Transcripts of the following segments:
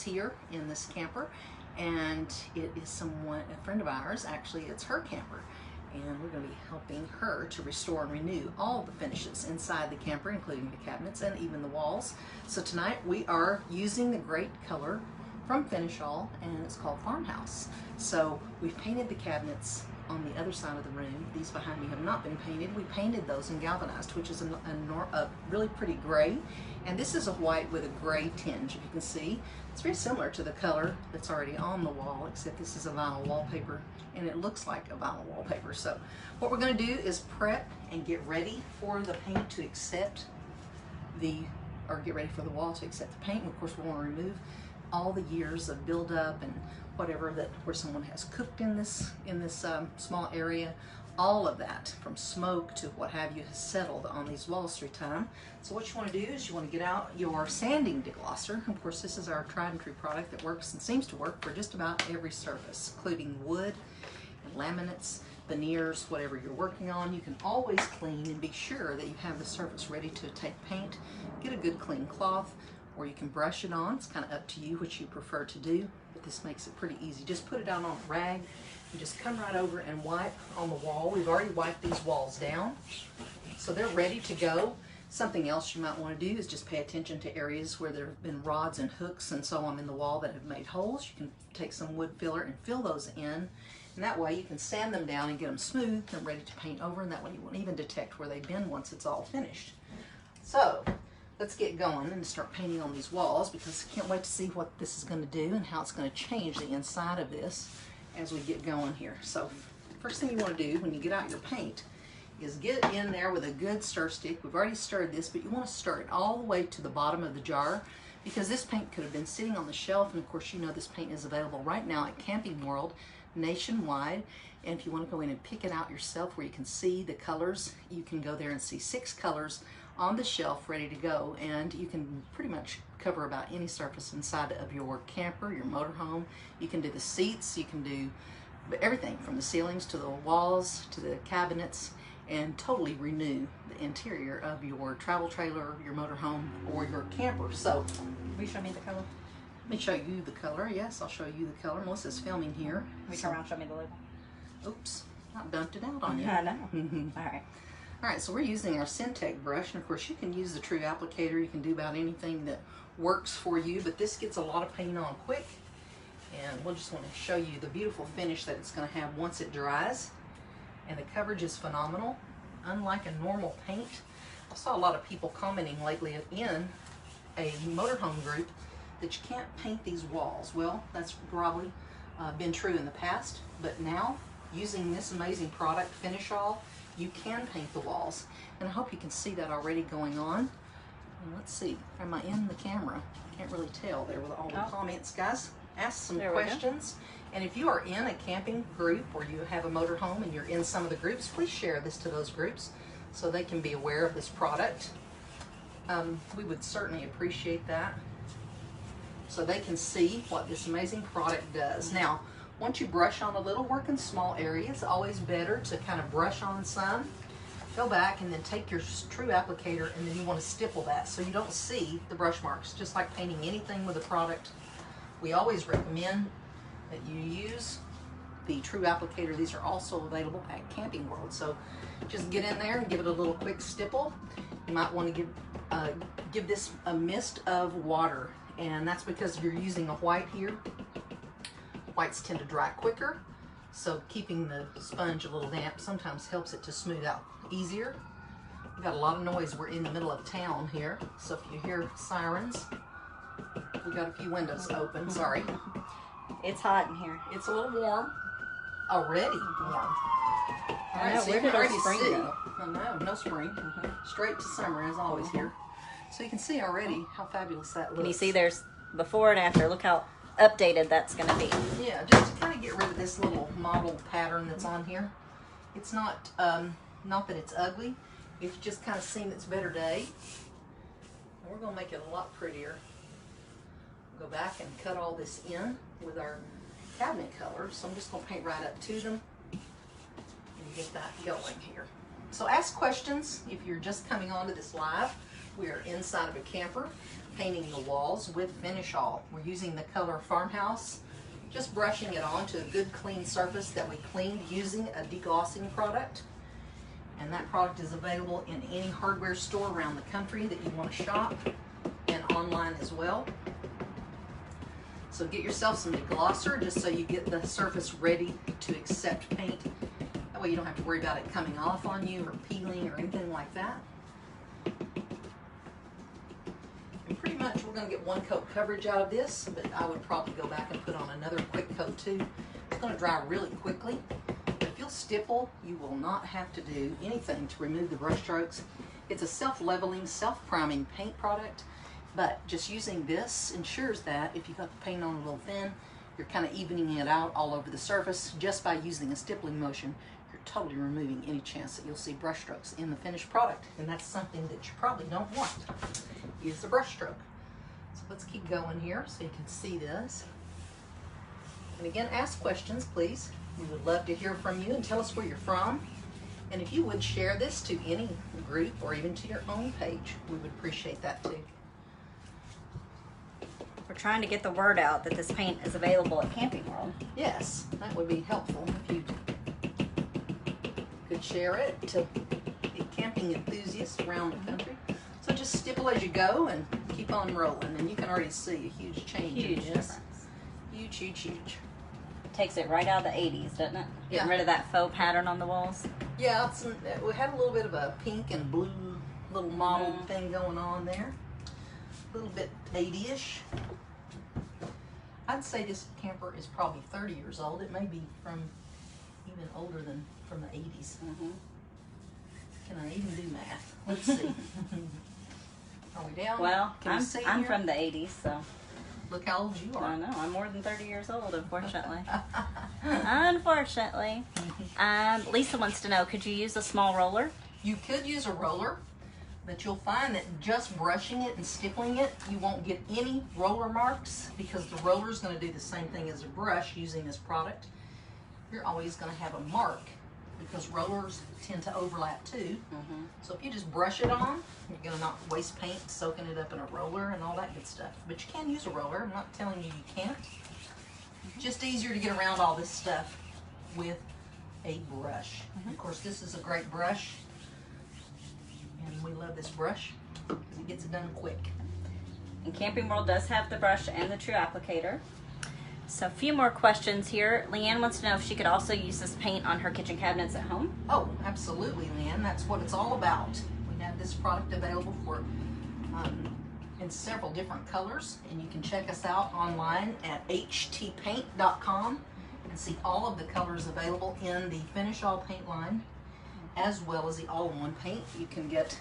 here in this camper, and it is a friend of ours. Actually, it's her camper, and we're going to be helping her to restore and renew all the finishes inside the camper, including the cabinets and even the walls. So tonight we are using the great color from Finish All, and it's called Farmhouse. So we've painted the cabinets on the other side of the room. These behind me have not been painted. We painted those in galvanized, which is a really pretty gray, and this is a white with a gray tinge. If you can see, it's very similar to the color that's already on the wall, except this is a vinyl wallpaper, and it looks like a vinyl wallpaper. So what we're going to do is prep and get ready for the paint to accept get ready for the wall to accept the paint. And of course, we want to remove all the years of buildup and whatever where someone has cooked in this small area. All of that, from smoke to what have you, has settled on these walls through time. So what you want to do is you want to get out your sanding deglosser. Of course, this is our tried and true product that works and seems to work for just about every surface, including wood and laminates, veneers, whatever you're working on. You can always clean and be sure that you have the surface ready to take paint. Get a good clean cloth, or you can brush it on. It's kind of up to you which you prefer to do, but this makes it pretty easy. Just put it out on a rag. You just come right over and wipe on the wall. We've already wiped these walls down, so they're ready to go. Something else you might want to do is just pay attention to areas where there have been rods and hooks and so on in the wall that have made holes. You can take some wood filler and fill those in, and that way you can sand them down and get them smooth and ready to paint over, and that way you won't even detect where they've been once it's all finished. So let's get going and start painting on these walls, because I can't wait to see what this is going to do and how it's going to change the inside of this as we get going here. So first thing you want to do when you get out your paint is get in there with a good stir stick. We've already stirred this, but you want to stir it all the way to the bottom of the jar, because this paint could have been sitting on the shelf, and of course you know this paint is available right now at Camping World nationwide. And if you want to go in and pick it out yourself where you can see the colors, you can go there and see 6 colors on the shelf ready to go, and you can pretty much cover about any surface inside of your camper, your motorhome. You can do the seats, you can do everything from the ceilings to the walls to the cabinets, and totally renew the interior of your travel trailer, your motorhome, or your camper. So, will you show me the color? Let me show you the color. Yes, I'll show you the color. Melissa's filming here. Will you turn around and show me the label? Oops, I dumped it out on you. I know. All right. All right, so we're using our Syntec brush, and of course you can use the True Applicator. You can do about anything that works for you, but this gets a lot of paint on quick, and we'll just want to show you the beautiful finish that it's going to have once it dries. And the coverage is phenomenal, unlike a normal paint. I saw a lot of people commenting lately in a motorhome group that you can't paint these walls. Well, that's probably been true in the past, but now using this amazing product, Finish All, you can paint the walls, and I hope you can see that already going on. And let's see, am I in the camera? Can't really tell there with all the comments. Guys, ask some questions. And if you are in a camping group or you have a motorhome and you're in some of the groups, please share this to those groups so they can be aware of this product. We would certainly appreciate that, so they can see what this amazing product does. Now, once you brush on a little, work in small areas. Always better to kind of brush on some. Go back and then take your True Applicator, and then you want to stipple that so you don't see the brush marks. Just like painting anything with a product, we always recommend that you use the True Applicator. These are also available at Camping World. So just get in there and give it a little quick stipple. You might want to give this a mist of water, and that's because you're using a white here. Whites tend to dry quicker, so keeping the sponge a little damp sometimes helps it to smooth out easier. We've got a lot of noise. We're in the middle of town here, so if you hear sirens, we've got a few windows open. Sorry. It's hot in here. It's a little warm. Already warm. All right, so where did our spring go? No spring. Straight to summer as always here. So you can see already how fabulous that looks. Can you see there's before and after? Look how updated that's going to be. Yeah, just to kind of get rid of this little model pattern that's on here. It's not that it's ugly. It's just kind of seen its better day. And we're going to make it a lot prettier. Go back and cut all this in with our cabinet colors. So I'm just going to paint right up to them and get that going here. So ask questions if you're just coming onto this live. We are inside of a camper. painting the walls with Finish All. We're using the color Farmhouse, just brushing it onto a good clean surface that we cleaned using a deglossing product. And that product is available in any hardware store around the country that you want to shop, and online as well. So get yourself some deglosser just so you get the surface ready to accept paint. That way you don't have to worry about it coming off on you or peeling or anything like that. And pretty much we're going to get one coat coverage out of this, but I would probably go back and put on another quick coat too. It's going to dry really quickly. But if you'll stipple, you will not have to do anything to remove the brush strokes. It's a self-leveling, self-priming paint product. But just using this ensures that if you got the paint on a little thin, you're kind of evening it out all over the surface. Just by using a stippling motion, you're totally removing any chance that you'll see brush strokes in the finished product. And that's something that you probably don't want, is the brush stroke. So let's keep going here so you can see this. And again, ask questions, please. We would love to hear from you and tell us where you're from. And if you would share this to any group or even to your own page, we would appreciate that too. We're trying to get the word out that this paint is available at Camping World. Yes, that would be helpful if you could share it to the camping enthusiasts around the country. So just stipple as you go and keep on rolling, and you can already see a huge change in this. Difference. Huge, huge, huge. Takes it right out of the 80s, doesn't it? Yeah. Getting rid of that faux pattern on the walls. Yeah, we had a little bit of a pink and blue little mottled thing going on there. A little bit 80-ish. I'd say this camper is probably 30 years old. It may be from even older than from the 80s. Can I even do math? Let's see. Are we down? Well, Can you see I'm here? from the 80s, so Look how old you are. I know. I'm more than 30 years old, unfortunately. Unfortunately. Lisa wants to know, could you use a small roller? You could use a roller, but you'll find that just brushing it and stippling it, you won't get any roller marks because the roller is going to do the same thing as a brush using this product. You're always going to have a mark because rollers tend to overlap too. So if you just brush it on, you're going to not waste paint soaking it up in a roller and all that good stuff. But you can use a roller. I'm not telling you can't. Just easier to get around all this stuff with a brush. Of course, this is a great brush. And we love this brush because it gets it done quick. And Camping World does have the brush and the true applicator. So a few more questions here. Leanne wants to know if she could also use this paint on her kitchen cabinets at home. Oh, absolutely, Leanne. That's what it's all about. We have this product available for in several different colors, and you can check us out online at htpaint.com and see all of the colors available in the Finish All paint line, as well as the all-in-one paint you can get.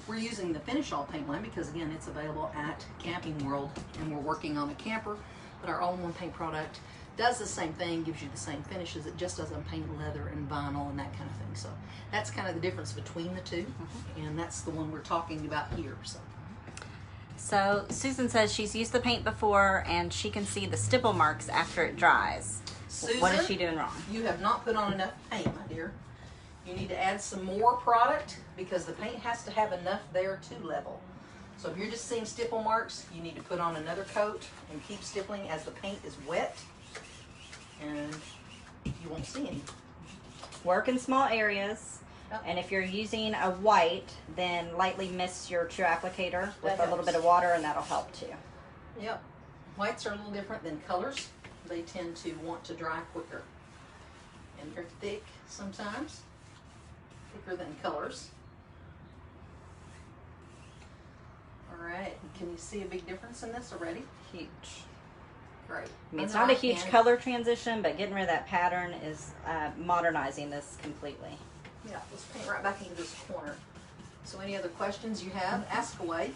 We're using the Finish All paint line because, again, it's available at Camping World, and we're working on a camper, but our all-in-one paint product does the same thing, gives you the same finishes. It just doesn't paint leather and vinyl and that kind of thing. So that's kind of the difference between the two, and that's the one we're talking about here. So Susan says she's used the paint before and she can see the stipple marks after it dries. Susan, what is she doing wrong? You have not put on enough paint, my dear. You need to add some more product because the paint has to have enough there to level. So if you're just seeing stipple marks, you need to put on another coat and keep stippling as the paint is wet, and you won't see any. Work in small areas. Yep. And if you're using a white, then lightly mist your true applicator with That a little helps. bit of water, and that'll help too. Yep. Whites are a little different than colors. They tend to want to dry quicker. And they're thick sometimes, thicker than colors. All right, can you see a big difference in this already? Huge. Great. I mean, it's not a huge color transition, but getting rid of that pattern is modernizing this completely. Yeah, let's paint right back into this corner. So any other questions you have, ask away.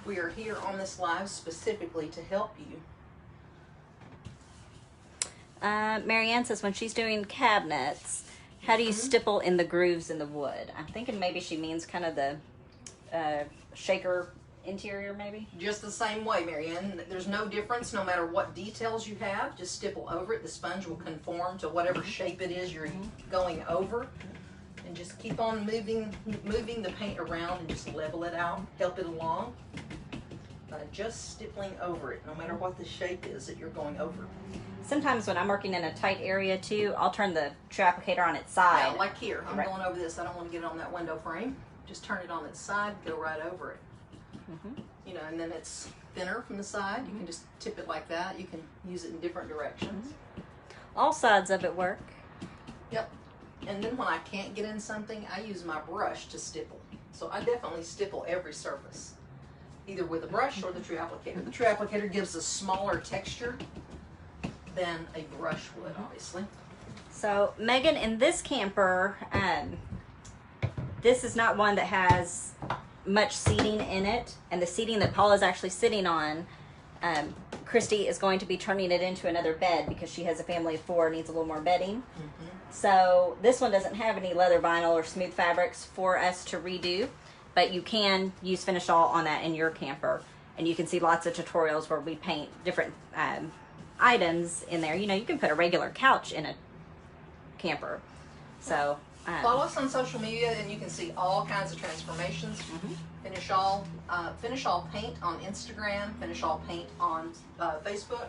We are here on this live specifically to help you. Marianne says when she's doing cabinets, how do you stipple in the grooves in the wood? I'm thinking maybe she means kind of the shaker interior, maybe? Just the same way, Marianne. There's no difference no matter what details you have. Just stipple over it. The sponge will conform to whatever shape it is you're going over. And just keep on moving the paint around and just level it out, help it along. just stippling over it, no matter what the shape is that you're going over. Sometimes when I'm working in a tight area too, I'll turn the true applicator on its side. Yeah, like here. I'm going over this. I don't want to get it on that window frame. Just turn it on its side, go right over it. You know, and then it's thinner from the side. You can just tip it like that. You can use it in different directions. All sides of it work. Yep. And then when I can't get in something, I use my brush to stipple. So I definitely stipple every surface, either with a brush or the true applicator. The true applicator gives a smaller texture than a brush would, obviously. So Megan, in this camper, this is not one that has much seating in it, and the seating that Paula's actually sitting on, Christy is going to be turning it into another bed because she has a family of 4, needs a little more bedding. So this one doesn't have any leather vinyl or smooth fabrics for us to redo, but you can use Finish All on that in your camper, and you can see lots of tutorials where we paint different items in there. You know, you can put a regular couch in a camper. So follow us on social media and you can see all kinds of transformations. Finish All Paint on Instagram, Finish All Paint on Facebook,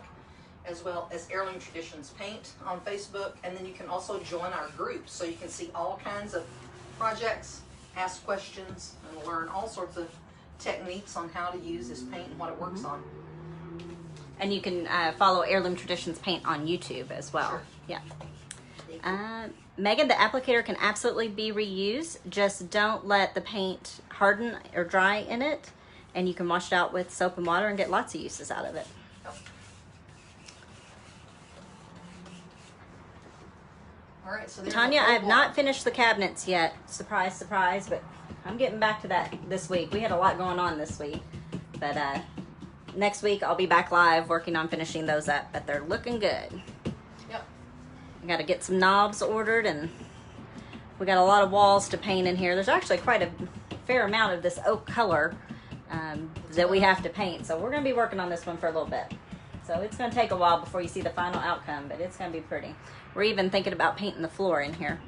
as well as Heirloom Traditions Paint on Facebook. And then you can also join our group so you can see all kinds of projects, ask questions, and learn all sorts of techniques on how to use this paint and what it works on. And you can follow Heirloom Traditions Paint on YouTube as well. Sure. Yeah. Megan, the applicator can absolutely be reused. Just don't let the paint harden or dry in it. And you can wash it out with soap and water and get lots of uses out of it. All right, so there's Tanya, I have not finished the cabinets yet. Surprise, surprise, but I'm getting back to that this week. We had a lot going on this week. But next week I'll be back live working on finishing those up, but they're looking good. Yep. I got to get some knobs ordered, and we got a lot of walls to paint in here. There's actually quite a fair amount of this oak color that we have to paint. So we're going to be working on this one for a little bit. So it's going to take a while before you see the final outcome, but it's going to be pretty. We're even thinking about painting the floor in here.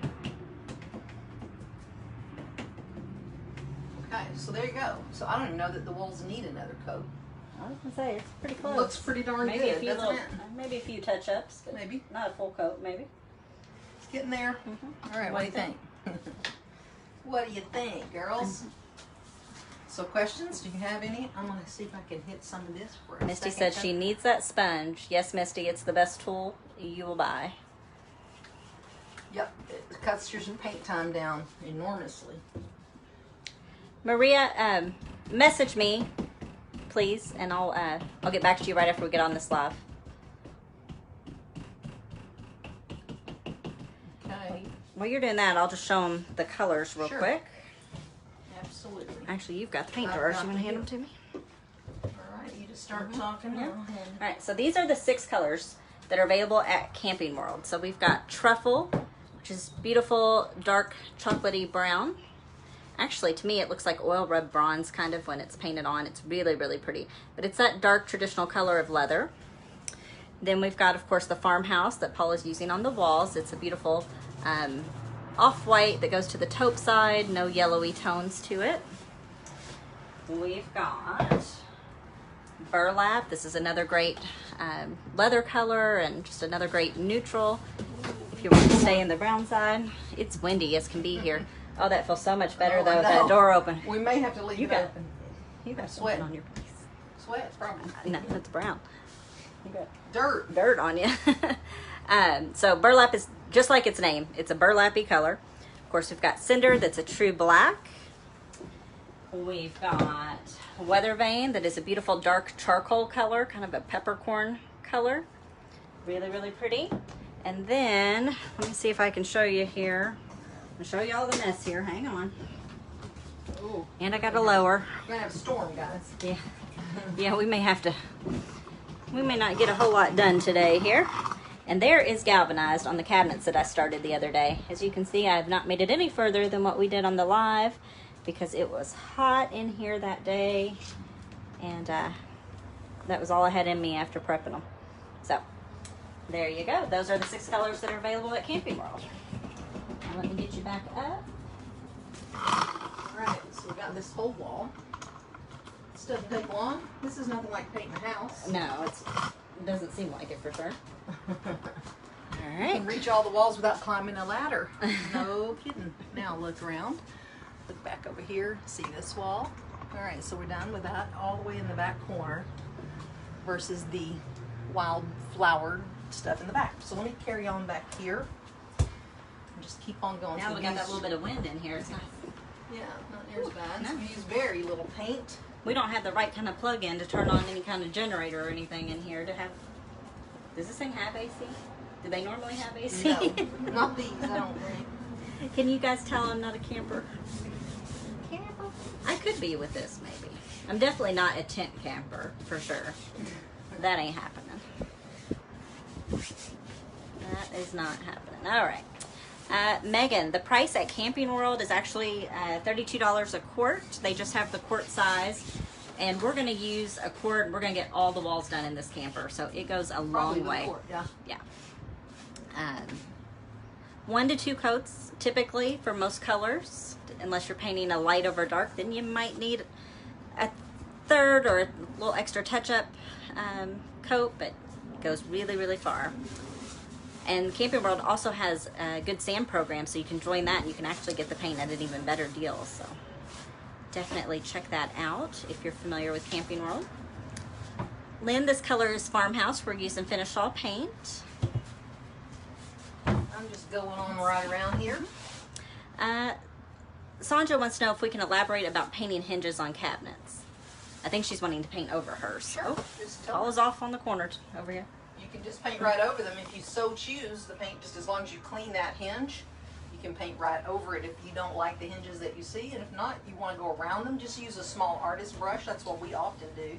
Okay, so there you go. So I don't even know that the walls need another coat. I was going to say, it's pretty close. Looks pretty darn maybe good, a few doesn't little, it? Maybe a few touch-ups. Maybe. Not a full coat, maybe. It's getting there. All right, what do you think? What do you think, girls? So questions? Do you have any? I'm going to see if I can hit some of this for a Misty second. said she needs that sponge. Yes, Misty, it's the best tool you will buy. Yep, it cuts your paint time down enormously. Maria, message me, please, and I'll get back to you right after we get on this live. Okay. While you're doing that, I'll just show them the colors real Sure. quick. Absolutely. Actually, you've got the paint I've jars. got You want to the hand them to me? All right, you just start talking. Yeah. Go ahead. All right, so these are the 6 colors that are available at Camping World. So we've got Truffle, which is beautiful, dark, chocolatey brown. Actually, to me, it looks like oil rubbed bronze kind of when it's painted on. It's really, really pretty. But it's that dark, traditional color of leather. Then we've got, of course, the Farmhouse that Paul is using on the walls. It's a beautiful off-white that goes to the taupe side, no yellowy tones to it. We've got Burlap. This is another great leather color and just another great neutral. If you want to stay in the brown side. It's windy as can be here. Oh, that feels so much better though with that door open. We may have to leave it open. You got Sweat. something on your face. Sweat, probably. No, it's brown. You got Dirt. on you. So burlap is just like its name. It's a burlappy color. Of course, we've got Cinder that's a true black. We've got Weather Vane that is a beautiful dark charcoal color, kind of a peppercorn color. Really, really pretty. And then, let me see if I can show you here. I'll show you all the mess here. Hang on. Ooh. And I got a lower. We're going to have a storm, guys. Yeah. Yeah, we may not get a whole lot done today here. And there is galvanized on the cabinets that I started the other day. As you can see, I have not made it any further than what we did on the live because it was hot in here that day. And that was all I had in me after prepping them. So, there you go. Those are the 6 colors that are available at Camping World. Now let me get you back up. All right, so we got this whole wall. This doesn't take long. This is nothing like painting a house. No, it doesn't seem like it for sure. All You right. can reach all the walls without climbing a ladder. No kidding. Now look around. Look back over here. See this wall? All right, so we're done with that all the way in the back corner versus the wild flowered stuff in the back. So let me carry on back here and just keep on going. Now So we got that little bit of wind in here. It's nice. Yeah, not near as bad. No. So we use very little paint. We don't have the right kind of plug-in to turn on any kind of generator or anything in here to have. Does this thing have AC? Do they normally have AC? No, not these, I don't think. Can you guys tell I'm not a camper? Camper? I could be with this, maybe. I'm definitely not a tent camper, for sure. That ain't happening. That is not happening. All right. Megan, the price at Camping World is actually $32 a quart. They just have the quart size. And we're going to use a quart. We're going to get all the walls done in this camper. So it goes a long way. Quart, yeah. Yeah. 1 to 2 coats typically for most colors. Unless you're painting a light over dark, then you might need a third or a little extra touch-up coat, but it goes really, really far. And Camping World also has a good sand program, so you can join that and you can actually get the paint at an even better deal. So definitely check that out if you're familiar with Camping World. Lynn, this color is Farmhouse. We're using Finish All paint. I'm just going on right around here. Sandra wants to know if we can elaborate about painting hinges on cabinets. I think she's wanting to paint over hers. Sure. Just tell Paul me. is off on the corner over here. You can just paint right over them if you so choose. The paint, just as long as you clean that hinge, you can paint right over it if you don't like the hinges that you see. And if not, you want to go around them, just use a small artist brush. That's what we often do.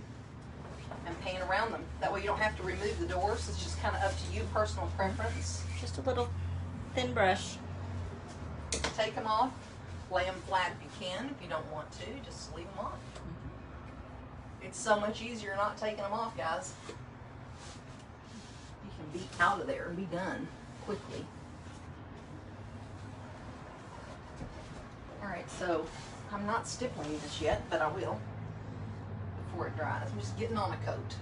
And paint around them. That way you don't have to remove the doors. It's just kind of up to you, personal preference. Just a little thin brush. Take them off. Lay them flat if you can. If you don't want to, just leave them on. It's so much easier not taking them off, guys. You can be out of there and be done quickly. All right, so I'm not stippling this yet, but I will before it dries. I'm just getting on a coat.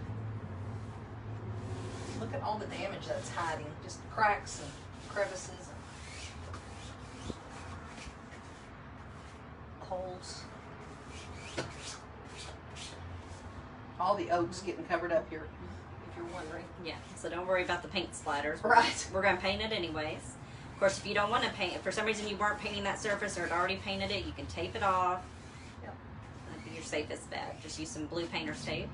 Look at all the damage that's hiding, just cracks and crevices and holes. All the oaks getting covered up here, if you're wondering. Yeah, so don't worry about the paint splatters. Right. We're going to paint it anyways. Of course, if you don't want to paint, if for some reason you weren't painting that surface or had already painted it, you can tape it off. Yep. That'd be your safest bet. Just use some blue painter's tape.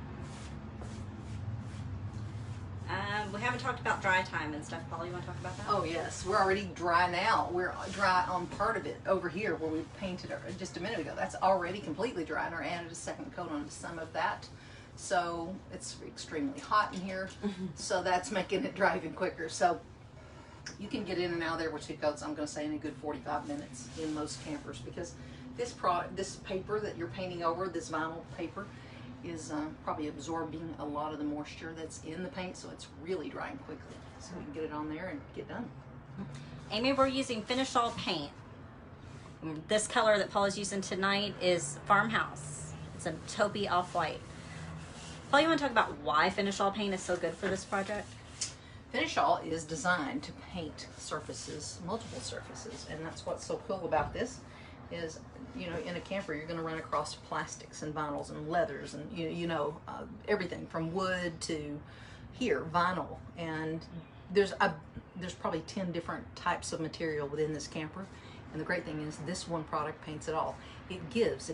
We haven't talked about dry time and stuff. Paul, you want to talk about that? Oh yes, we're already dry now. We're dry on part of it over here where we painted just a minute ago. That's already completely dry, and I added a second coat onto some of that. So it's extremely hot in here, so that's making it dry even quicker. So you can get in and out of there with 2 coats, I'm going to say in a good 45 minutes in most campers, because this paper that you're painting over, this vinyl paper, is probably absorbing a lot of the moisture that's in the paint, so it's really drying quickly. So we can get it on there and get done. Amy, we're using Finish All paint. This color that Paul is using tonight is Farmhouse. It's a taupey off-white. Paul, you want to talk about why Finish All paint is so good for this project? Finish All is designed to paint surfaces, multiple surfaces, and that's what's so cool about this is, you know, in a camper you're going to run across plastics and vinyls and leathers and everything from wood to here vinyl, and there's probably 10 different types of material within this camper. And the great thing is this one product paints it all. It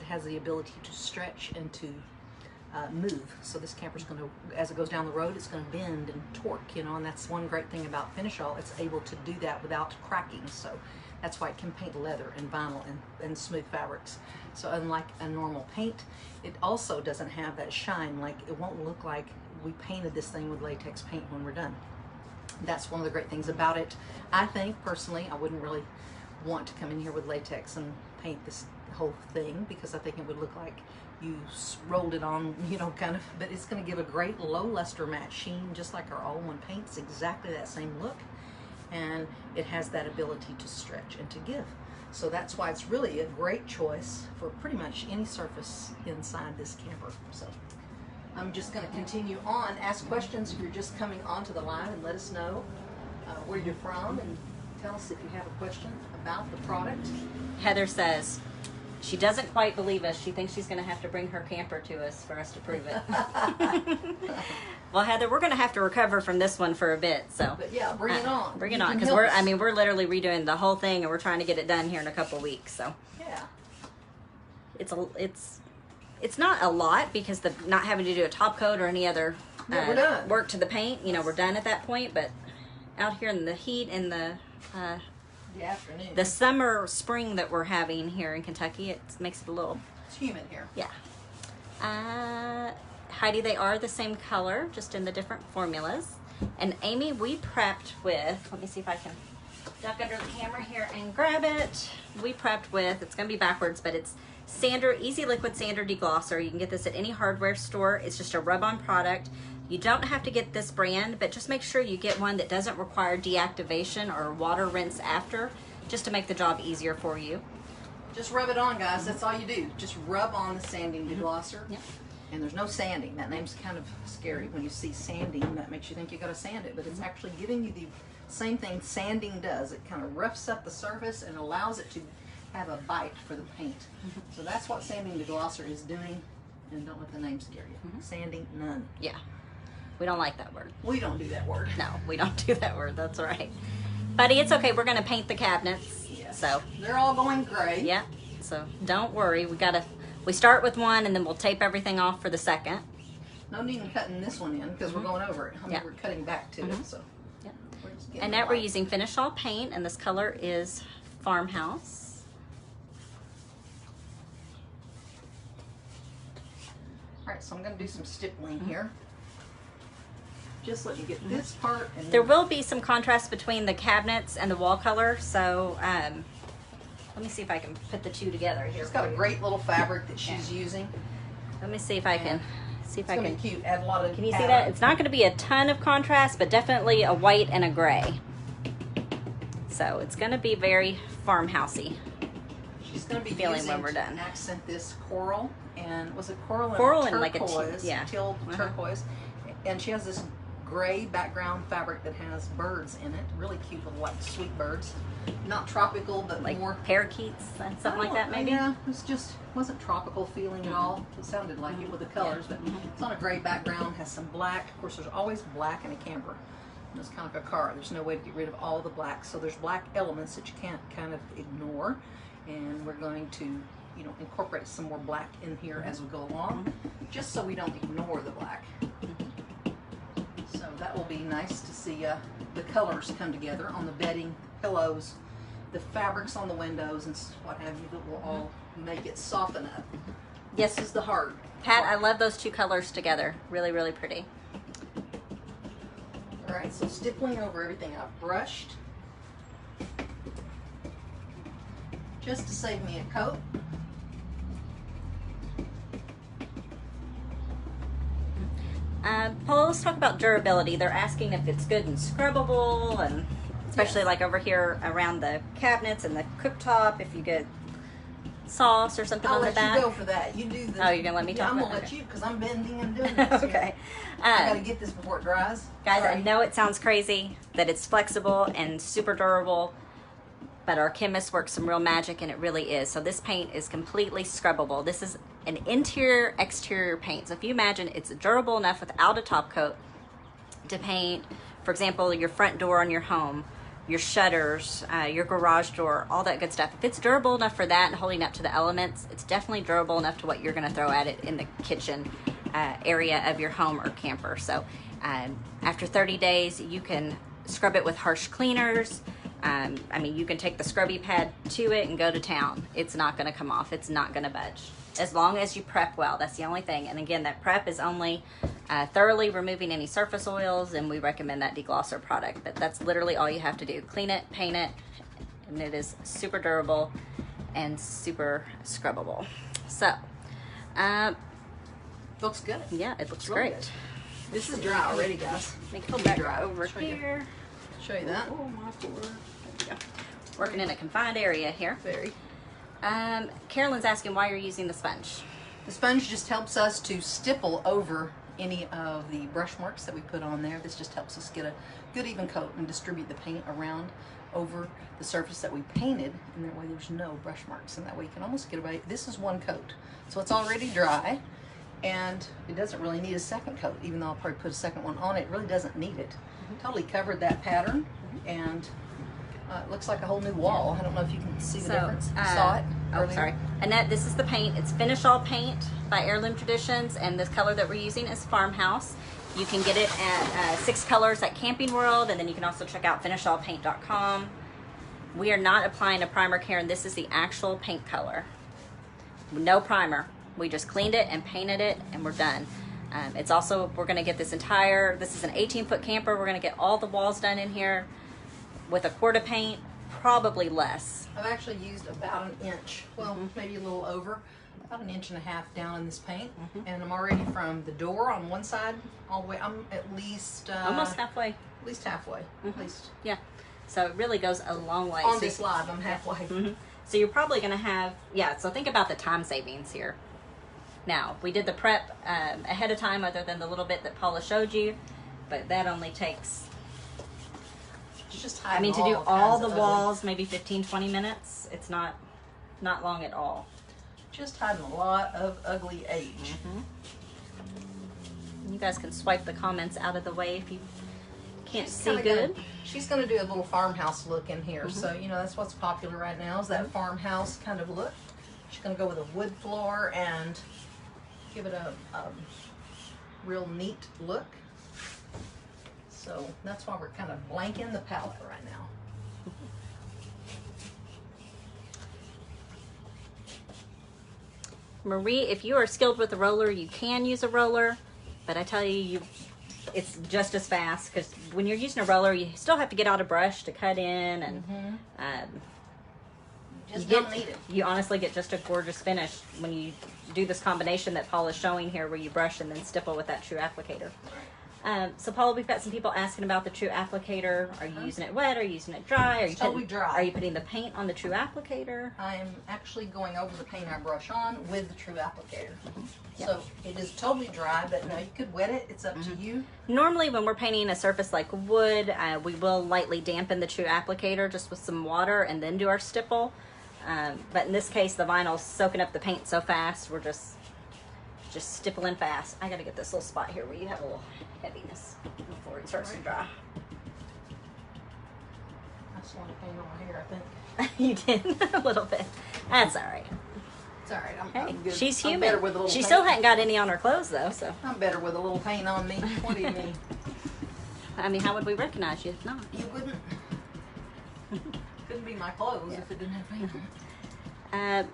has the ability to stretch and to move. So this camper's going to, as it goes down the road, it's going to bend and torque, you know, and that's one great thing about Finish All. It's able to do that without cracking. So that's why it can paint leather and vinyl and smooth fabrics. So unlike a normal paint, it also doesn't have that shine. Like, it won't look like we painted this thing with latex paint when we're done. That's one of the great things about it. I think, personally, I wouldn't really want to come in here with latex and paint this whole thing, because I think it would look like you rolled it on, you know, kind of, but it's going to give a great low luster matte sheen, just like our all-in-one paint. It's exactly that same look, and it has that ability to stretch and to give. So that's why it's really a great choice for pretty much any surface inside this camper. So I'm just going to continue on. Ask questions if you're just coming onto the line, and let us know where you're from, and tell us if you have a question about the product. Heather says she doesn't quite believe us. She thinks she's going to have to bring her camper to us for us to prove it. Well, Heather, we're going to have to recover from this one for a bit. So, but yeah, bring it on. Bring it on, because we're literally redoing the whole thing, and we're trying to get it done here in a couple of weeks. So yeah, it's not a lot, because the not having to do a top coat or any other work to the paint. You know, we're done at that point. But out here in the heat and the afternoon, the summer, spring that we're having here in Kentucky, it makes it a little. It's humid here. Yeah. Heidi, they are the same color, just in the different formulas. And Amy, we prepped with, let me see if I can duck under the camera here and grab it. We prepped with, it's going to be backwards, but it's Sander, Easy Liquid Sander Deglosser. You can get this at any hardware store. It's just a rub-on product. You don't have to get this brand, but just make sure you get one that doesn't require deactivation or water rinse after, just to make the job easier for you. Just rub it on, guys. That's all you do. Just rub on the sanding deglosser. Yep. And there's no sanding. That name's kind of scary. When you see sanding, that makes you think you got to sand it, but it's actually giving you the same thing sanding does. It kind of roughs up the surface and allows it to have a bite for the paint. So that's what sanding deglosser is doing, and don't let the name scare you. Sanding none. Yeah. We don't like that word. We don't do that word. No, we don't do that word. That's right. Buddy, it's okay. We're going to paint the cabinets. Yes. So they're all going gray. yeah. So don't worry. We start with one, and then we'll tape everything off for the second. No need in cutting this one in, because we're going over it. I mean, Yeah. we're cutting back to it. So. Yep. We're just getting And it now we're right. using Finish All paint, and this color is Farmhouse. All right, so I'm going to do some stippling here. Just let me get this part. And There will be some contrast between the cabinets and the wall color, so let me see if I can put the two together here. She's got a great little fabric that she's using. Let me see if I can. It's going to be cute. Add a lot of. Can you see that? It's not going to be a ton of contrast, but definitely a white and a gray. So it's going to be very farmhousey. She's going to be feeling using when we're to done. accent this coral, and was it coral and Coral turquoise? and like a Teal turquoise, and she has this gray background fabric that has birds in it. Really cute little like sweet birds. Not tropical, but Like more parakeets, something like that maybe? Yeah, it's just wasn't tropical feeling at all. It sounded like it with the colors, but it's on a gray background, has some black. Of course, there's always black in a camper. And it's kind of like a car. There's no way to get rid of all the black. So there's black elements that you can't kind of ignore. And we're going to, you know, incorporate some more black in here as we go along, just so we don't ignore the black. So that will be nice to see the colors come together on the bedding, pillows, the fabrics on the windows, and what have you, that will all make it soften up. Yes. This is the hard Pat, part. I love those two colors together. Really, really pretty. All right, so stippling over everything I've brushed, just to save me a coat. Paul, let's talk about durability. They're asking if it's good and scrubbable, and especially Yes. like over here around the cabinets and the cooktop, if you get sauce or something I'll on the let back. you go for that. You do the. Oh, you're gonna let me talk I'm about gonna it? let Okay. you, because I'm bending and doing this. Okay. I gotta get this before it dries. Guys, I Sorry. know it sounds crazy that it's flexible and super durable, but our chemist works some real magic, and it really is. So this paint is completely scrubbable. This is an interior exterior paint. So if you imagine, it's durable enough without a top coat to paint, for example, your front door on your home, your shutters, your garage door, all that good stuff. If it's durable enough for that and holding up to the elements, it's definitely durable enough to what you're going to throw at it in the kitchen area of your home or camper. So after 30 days, you can scrub it with harsh cleaners. I mean, you can take the scrubby pad to it and go to town. It's not going to come off. It's not going to budge. As long as you prep well, that's the only thing. And again, that prep is only thoroughly removing any surface oils, and we recommend that deglosser product. But that's literally all you have to do. Clean it, paint it, and it is super durable and super scrubbable. So, Looks good. yeah, it looks Really great. good. This is dry already, guys. Let me come back Dry. over Show you. here. Show you that. Oh, my Lord. There we go. Working in a confined area here. Very. Carolyn's asking why you're using the sponge. The sponge just helps us to stipple over any of the brush marks that we put on there. This just helps us get a good even coat and distribute the paint around over the surface that we painted, and that way there's no brush marks, and that way you can almost get away. This is one coat, so it's already dry, and it doesn't really need a second coat, even though I'll probably put a second one on it. It really doesn't need it. Totally covered that pattern, and it looks like a whole new wall. I don't know if you can see the difference. You saw it earlier. Sorry. Annette, this is the paint. It's Finish All Paint by Heirloom Traditions, and this color that we're using is Farmhouse. You can get it at 6 colors at Camping World, and then you can also check out finishallpaint.com. We are not applying a primer, Karen. This is the actual paint color. No primer. We just cleaned it and painted it, and we're done. It's also, we're going to get this is an 18-foot camper. We're going to get all the walls done in here with a quart of paint, probably less. I've actually used about an inch, well, maybe a little over, about an inch and a half down in this paint, and I'm already from the door on one side all the way. I'm at least almost halfway. At least halfway. At least. Yeah. So it really goes a long way. On this live, I'm halfway. So you're probably going to have, so think about the time savings here. Now, we did the prep ahead of time, other than the little bit that Paula showed you, but that only takes, Just to do all the walls, maybe 15-20 minutes. It's not long at all. Just hiding a lot of ugly age. You guys can swipe the comments out of the way if you can't She's see kinda good. She's going to do a little farmhouse look in here. So, you know, that's what's popular right now, is that farmhouse kind of look. She's going to go with a wood floor and give it a real neat look. So that's why we're kind of blanking the palette right now. Marie, if you are skilled with a roller, you can use a roller, but I tell you, it's just as fast, because when you're using a roller, you still have to get out a brush to cut in, and Just don't need it. you honestly get just a gorgeous finish when you do this combination that Paul is showing here, where you brush and then stipple with that true applicator. So Paula, we've got some people asking about the true applicator. Are you using it wet? Are you using it dry? Are you totally dry. Are you putting the paint on the true applicator? I'm actually going over the paint I brush on with the true applicator. So it is totally dry, but no, you could wet it. It's up to you. Normally when we're painting a surface like wood, we will lightly dampen the true applicator just with some water and then do our stipple. But in this case, the vinyl's soaking up the paint so fast, we're just stippling fast. I gotta get this little spot here where you have a little heaviness before it starts to dry. That's a lot of paint on my hair, I think. You did a little bit. That's all right. It's all right. Hey, I'm good. she's I'm human. better with a little She paint. still hadn't got any on her clothes though, so. I'm better with a little paint on me. What do you mean? I mean, how would we recognize you if not? You wouldn't. Couldn't be my clothes if it didn't have paint on it.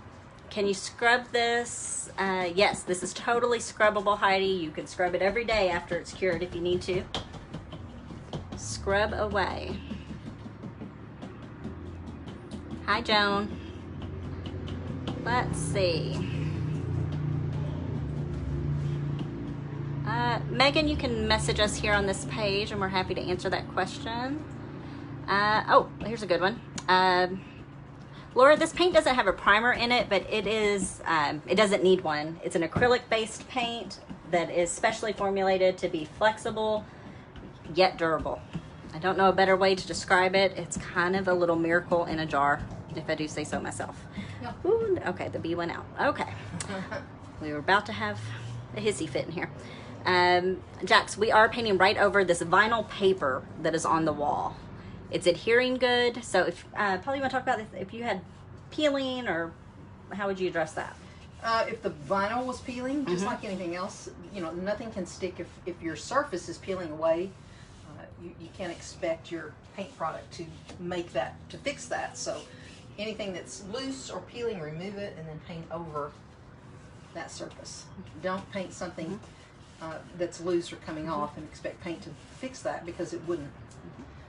Can you scrub this? Yes, this is totally scrubbable, Heidi. You can scrub it every day after it's cured if you need to. Scrub away. Hi, Joan. Let's see. Megan, you can message us here on this page, and we're happy to answer that question. Oh, here's a good one. Laura, this paint doesn't have a primer in it, but it is, it doesn't need one. It's an acrylic-based paint that is specially formulated to be flexible, yet durable. I don't know a better way to describe it. It's kind of a little miracle in a jar, if I do say so myself. Yep. Ooh, okay, the bee went out. Okay. We were about to have a hissy fit in here. Jax, we are painting right over this vinyl paper that is on the wall. It's adhering good. So if, Paul, you want to talk about this? If you had peeling, or how would you address that? If the vinyl was peeling, just like anything else, you know, nothing can stick if your surface is peeling away. You can't expect your paint product to make that, to fix that. So anything that's loose or peeling, remove it and then paint over that surface. Don't paint something that's loose or coming off and expect paint to fix that, because it wouldn't.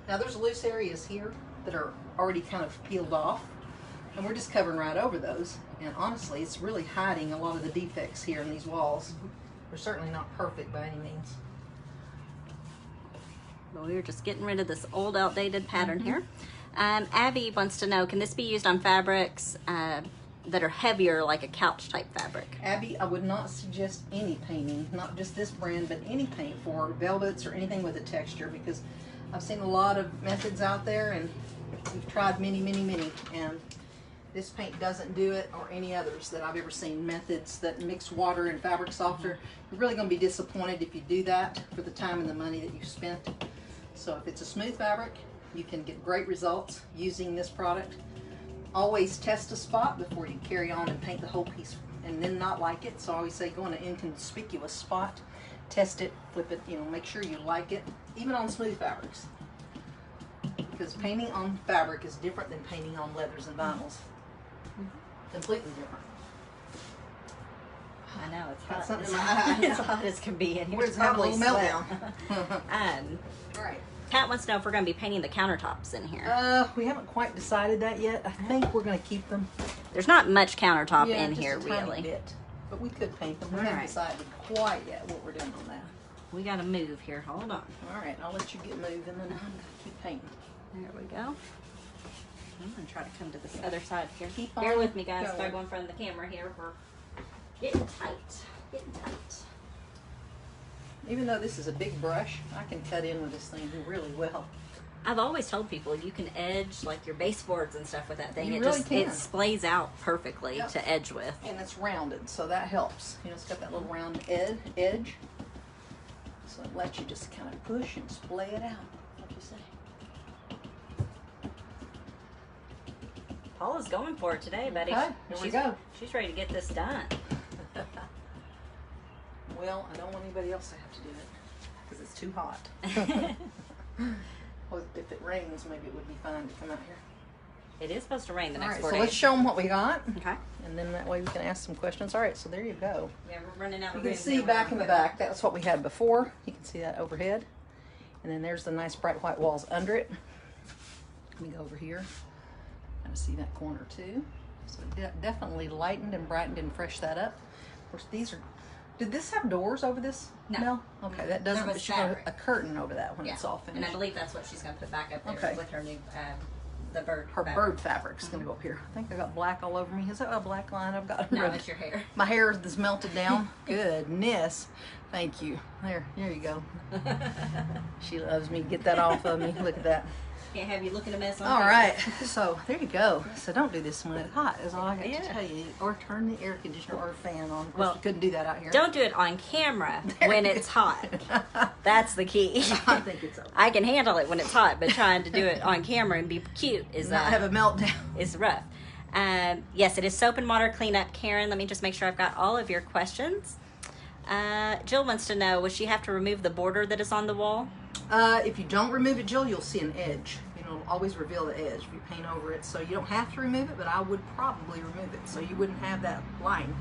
Now there's loose areas here that are already kind of peeled off, and we're just covering right over those. And honestly, it's really hiding a lot of the defects here in these walls. They're certainly not perfect by any means. Well, we were just getting rid of this old outdated pattern here. Abby wants to know, can this be used on fabrics that are heavier, like a couch type fabric? Abby, I would not suggest any painting, not just this brand, but any paint for velvets or anything with a texture, because I've seen a lot of methods out there, and we've tried many, and this paint doesn't do it, or any others that I've ever seen. Methods that mix water and fabric softener. You're really going to be disappointed if you do that for the time and the money that you spent. So if it's a smooth fabric, you can get great results using this product. Always test a spot before you carry on and paint the whole piece and then not like it. So I always say go in an inconspicuous spot, test it, flip it, make sure you like it, even on smooth fabrics. Because painting on fabric is different than painting on leathers and vinyls. Completely different. I know, it's hot. Something in my eye. It's hot as can be in here. We're having a little meltdown. All right. Pat wants to know if we're going to be painting the countertops in here. We haven't quite decided that yet. I think we're going to keep them. There's not much countertop in just here, a tiny really. bit, but we could paint them. We All haven't right. decided quite yet what we're doing on that. We got to move here. Hold on. All right, I'll let you get moving, and I'm going to keep painting. There we go. I'm going to try to come to this other side here. Keep Bear on with me, guys. If I going. go in front of the camera here, we're getting tight. Getting tight. Even though this is a big brush, I can cut in with this thing really well. I've always told people you can edge like your baseboards and stuff with that thing. You It really just can. it splays out perfectly Yep. to edge with. And it's rounded, so that helps. It's got that little round edge. So it lets you just kind of push and splay it out. What you say? Paula's going for it today, buddy. Okay, here we go. She's ready to get this done. Well, I don't want anybody else to have to do it because it's too hot. Well, if it rains, maybe it would be fine to come out here. It is supposed to rain the All next right, 4 so days. let's show them what we got, Okay. and then that way we can ask some questions. All right, so there you go. Yeah, we're running out You of can room see now. back in the back, that's what we had before. You can see that overhead. And then there's the nice bright white walls under it. Let me go over here. Kind of see that corner too. So it definitely lightened and brightened and freshed that up. Of course, these are, did this have doors over this? No. Okay, that doesn't, was but you got fabric. a curtain over that when Yeah. it's all finished. And I believe that's what she's going to put back up there Okay. with her new, the bird. Her fabric. bird fabric's gonna go up here. I think I got black all over me. Is that a black line I've got? No, it's your hair. My hair is melted down. Goodness. Thank you. There you go. She loves me. Get that off of me. Look at that. Can't have you looking a mess on All camera. right. So there you go. So don't do this when it's hot, is all I got Yeah. to tell you. Or turn the air conditioner or fan on. Of course, Well, we couldn't do that out here. Don't do it on camera when it's hot. That's the key. I think it's okay. I can handle it when it's hot, but trying to do it on camera and be cute is Not have a meltdown. is rough. Yes, it is soap and water cleanup. Karen, let me just make sure I've got all of your questions. Jill wants to know, will she have to remove the border that is on the wall? If you don't remove it, Jill, you'll see an edge. It'll always reveal the edge if you paint over it. So you don't have to remove it, but I would probably remove it so you wouldn't have that line,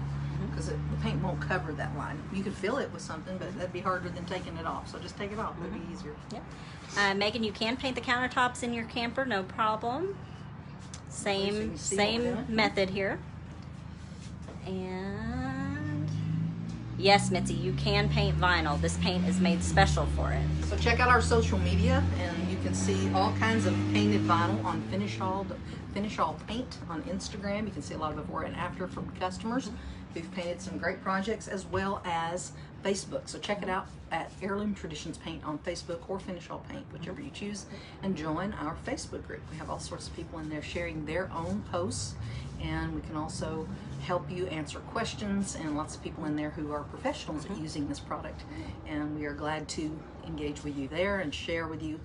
because the paint won't cover that line. You could fill it with something, but that'd be harder than taking it off. So just take it off. It'd be easier. Yep. Megan, you can paint the countertops in your camper, no problem. So you Same see what we're doing. method here. And yes, Mitzi, you can paint vinyl. This paint is made special for it. So check out our social media, and you can see all kinds of painted vinyl on Finish All Paint on Instagram. You can see a lot of before and after from customers who've painted some great projects, as well as Facebook. So check it out at Heirloom Traditions Paint on Facebook, or Finish All Paint, whichever you choose, and join our Facebook group. We have all sorts of people in there sharing their own posts, and we can also help you answer questions, and lots of people in there who are professionals at using this product, and we are glad to engage with you there and share with you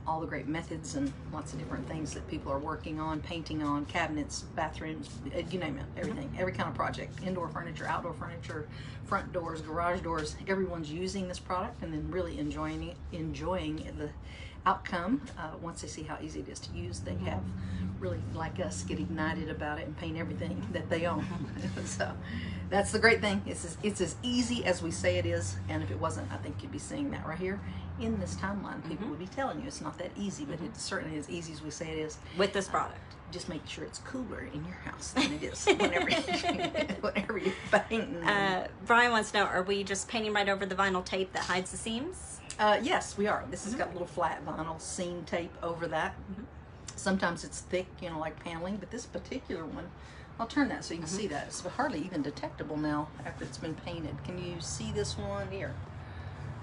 all the great methods and lots of different things that people are working on, painting on, cabinets, bathrooms, you name it, everything, every kind of project, indoor furniture, outdoor furniture, front doors, garage doors. Everyone's using this product and then really enjoying the outcome. Once they see how easy it is to use, they have really, like us, get ignited about it and paint everything that they own. So that's the great thing. It's as easy as we say it is, and if it wasn't, I think you'd be seeing that right here in this timeline. People would be telling you it's not that easy, but it's certainly as easy as we say it is. With this product. Just make sure it's cooler in your house than it is whenever you're painting. Brian wants to know, are we just painting right over the vinyl tape that hides the seams? Yes, we are. This has got a little flat vinyl seam tape over that. Sometimes it's thick, you know, like paneling, but this particular one, I'll turn that so you can see that. It's hardly even detectable now after it's been painted. Can you see this one here?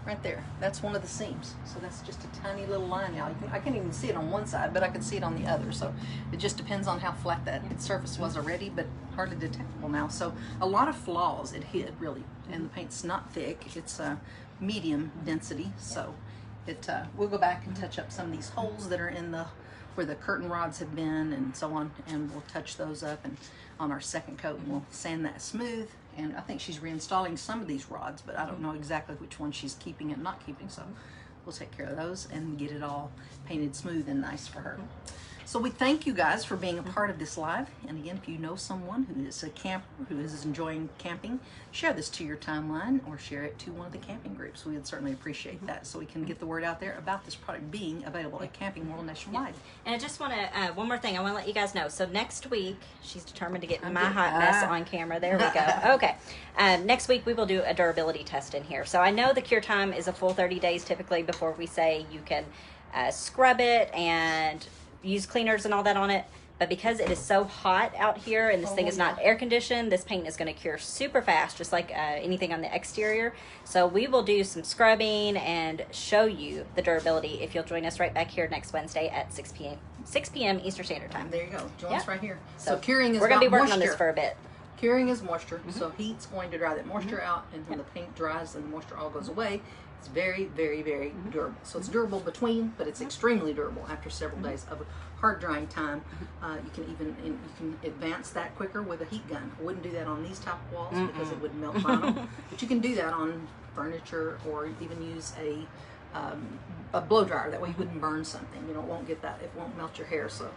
Right there. That's one of the seams. So that's just a tiny little line now. I can't even see it on one side, but I can see it on the other. So it just depends on how flat that surface was already, but hardly detectable now. So a lot of flaws it hid, really. And the paint's not thick. It's medium density. So it we'll go back and touch up some of these holes that are in the where the curtain rods have been and so on, and we'll touch those up, and on our second coat we'll sand that smooth. And I think she's reinstalling some of these rods, but I don't know exactly which one she's keeping and not keeping, so we'll take care of those and get it all painted smooth and nice for her. So we thank you guys for being a part of this live. And again, if you know someone who is a camper, who is enjoying camping, share this to your timeline or share it to one of the camping groups. We would certainly appreciate that, so we can get the word out there about this product being available at Camping World nationwide. And I just want to, one more thing I want to let you guys know. So next week, she's determined to get my hot mess on camera. There we go. Okay. Next week, we will do a durability test in here. So I know the cure time is a full 30 days typically before we say you can scrub it and use cleaners and all that on it, but because it is so hot out here and this thing is not air conditioned, this paint is going to cure super fast, just like anything on the exterior. So we will do some scrubbing and show you the durability if you'll join us right back here next Wednesday at 6 p.m. Eastern Standard Time. There you go. Join us right here. So curing is we're going to be working moisture. on this for a bit. Curing is moisture, so heat's going to dry that moisture out, and when the paint dries and the moisture all goes away, it's very, very, very durable. So it's durable between, but it's extremely durable after several days of hard drying time. You can advance that quicker with a heat gun. I wouldn't do that on these type of walls because it would melt vinyl, but you can do that on furniture, or even use a blow dryer. That way you wouldn't burn something. You know, it won't get that. It won't melt your hair. So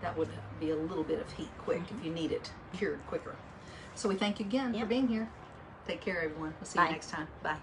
that would be a little bit of heat quick if you need it cured quicker. So we thank you again for being here. Take care, everyone. We'll see you next time. Bye.